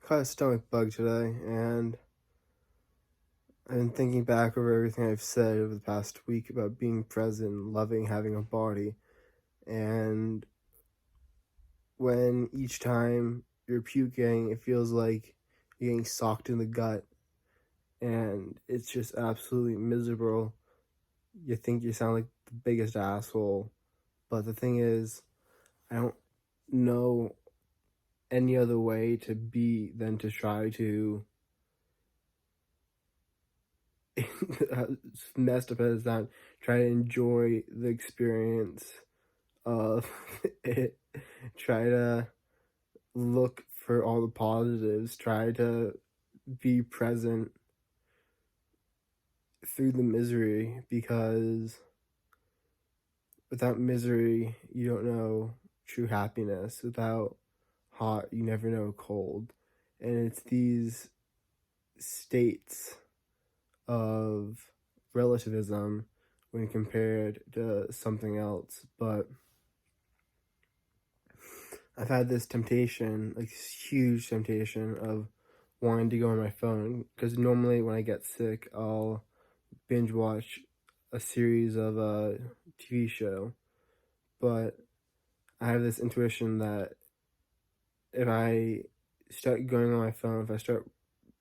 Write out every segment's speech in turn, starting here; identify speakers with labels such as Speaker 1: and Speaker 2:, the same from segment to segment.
Speaker 1: Caught a stomach bug today, and I've been thinking back over everything I've said over the past week about being present, loving having a body, and when each time you're puking, it feels like you're getting socked in the gut, and it's just absolutely miserable. You think you sound like the biggest asshole, but the thing is, I don't know any other way to be than to try to messed up as that, try to enjoy the experience of it, try to look for all the positives, try to be present through the misery, because without misery you don't know true happiness. Without hot you never know cold, and it's these states of relativism when compared to something else. But I've had this temptation, like this huge temptation of wanting to go on my phone, because normally when I get sick, I'll binge watch a series of a TV show. But I have this intuition that if I start going on my phone, if I start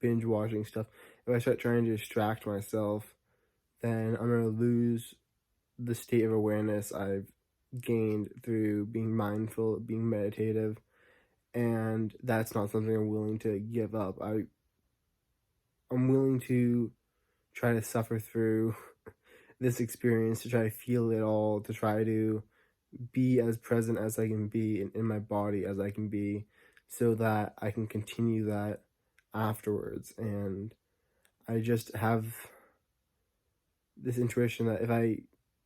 Speaker 1: binge watching stuff, if I start trying to distract myself, then I'm going to lose the state of awareness I've gained through being mindful, being meditative, and that's not something I'm willing to give up. I'm willing to try to suffer through this experience, to try to feel it all, to try to be as present as I can be in my body as I can be, so that I can continue that afterwards. And I just have this intuition that if I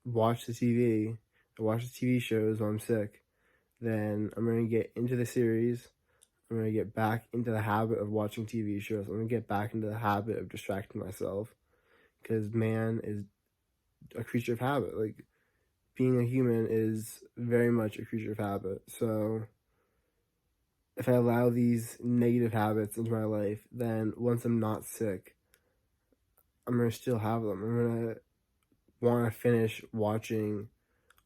Speaker 1: watch the TV, I watch the TV shows while I'm sick, then I'm going to get into the series. I'm going to get back into the habit of watching TV shows. I'm going to get back into the habit of distracting myself, because man is a creature of habit. Like, being a human is very much a creature of habit. So if I allow these negative habits into my life, then once I'm not sick, I'm going to still have them. I'm going to want to finish watching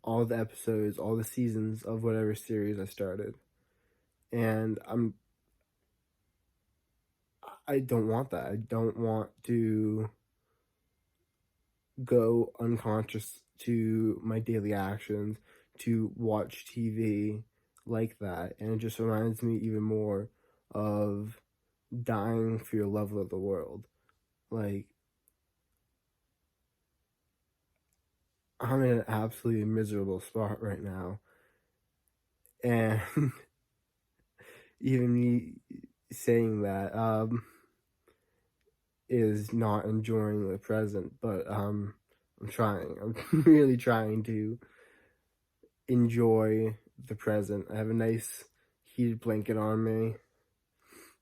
Speaker 1: all the episodes, all the seasons of whatever series I started. And I don't want that. I don't want to go unconscious to my daily actions to watch TV like that. And it just reminds me even more of dying for your love of the world. Like, I'm in an absolutely miserable spot right now. And even me saying that is not enjoying the present, but I'm trying. I'm really trying to enjoy the present. I have a nice heated blanket on me.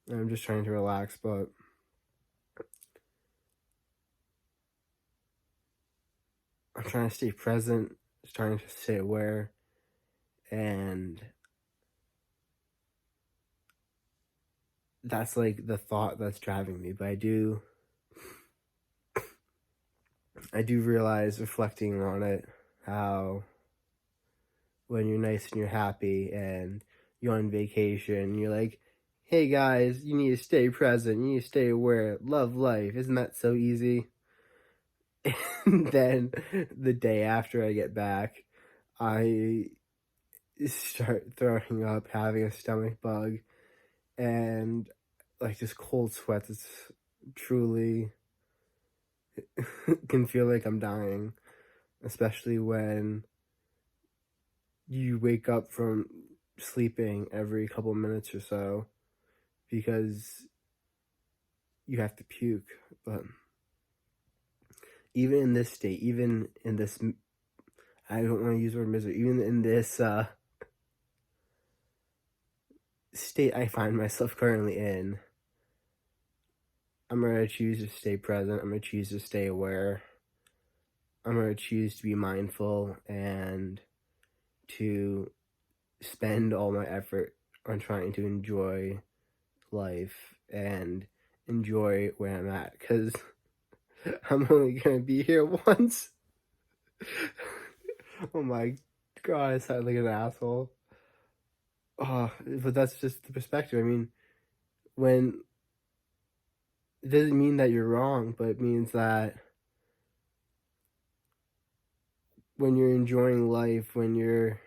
Speaker 1: And I'm just trying to relax, but I'm trying to stay present, just trying to stay aware, and that's like the thought that's driving me. But I do realize, reflecting on it, how when you're nice and you're happy and you're on vacation, you're like, hey guys, you need to stay present, you need to stay aware, love life, isn't that so easy? And then the day after I get back, I start throwing up, having a stomach bug, and like just cold sweats. It's truly can feel like I'm dying, especially when you wake up from sleeping every couple minutes or so because you have to puke. But even in this state, even in this, I don't want to use the word misery, even in this state I find myself currently in, I'm going to choose to stay present. I'm going to choose to stay aware. I'm going to choose to be mindful and to spend all my effort on trying to enjoy life and enjoy where I'm at, because I'm only gonna be here once. Oh my god, I sound like an asshole. But that's just the perspective. I mean, when it doesn't mean that you're wrong, but it means that when you're enjoying life, when you're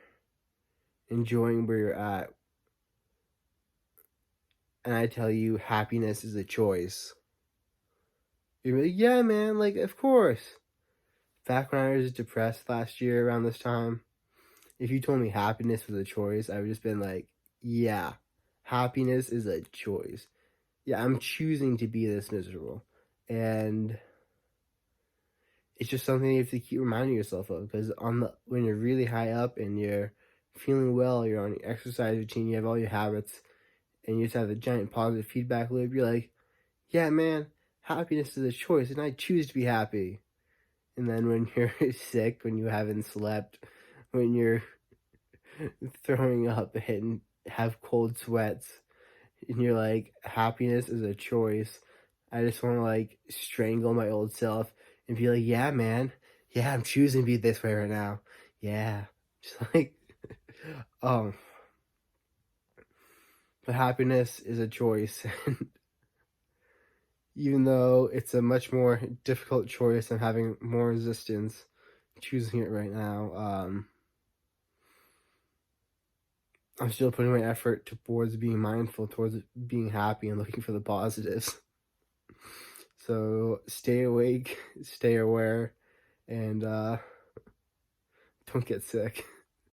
Speaker 1: enjoying where you're at, and I tell you happiness is a choice, you're like, yeah, man, like, of course. Back when I was depressed last year around this time, if you told me happiness was a choice, I would just been like, yeah, happiness is a choice. Yeah, I'm choosing to be this miserable. And it's just something you have to keep reminding yourself of, because when you're really high up and you're feeling well, you're on your exercise routine, you have all your habits, and you just have a giant positive feedback loop, you're like, yeah, man, happiness is a choice, and I choose to be happy. And then when you're sick, when you haven't slept, when you're throwing up and have cold sweats, and you're like, happiness is a choice. I just want to like strangle my old self and be like, yeah, man, yeah, I'm choosing to be this way right now. Yeah, just like, um, but happiness is a choice, and even though it's a much more difficult choice and having more resistance, choosing it right now, I'm still putting my effort towards being mindful, towards being happy and looking for the positives. So stay awake, stay aware, and don't get sick.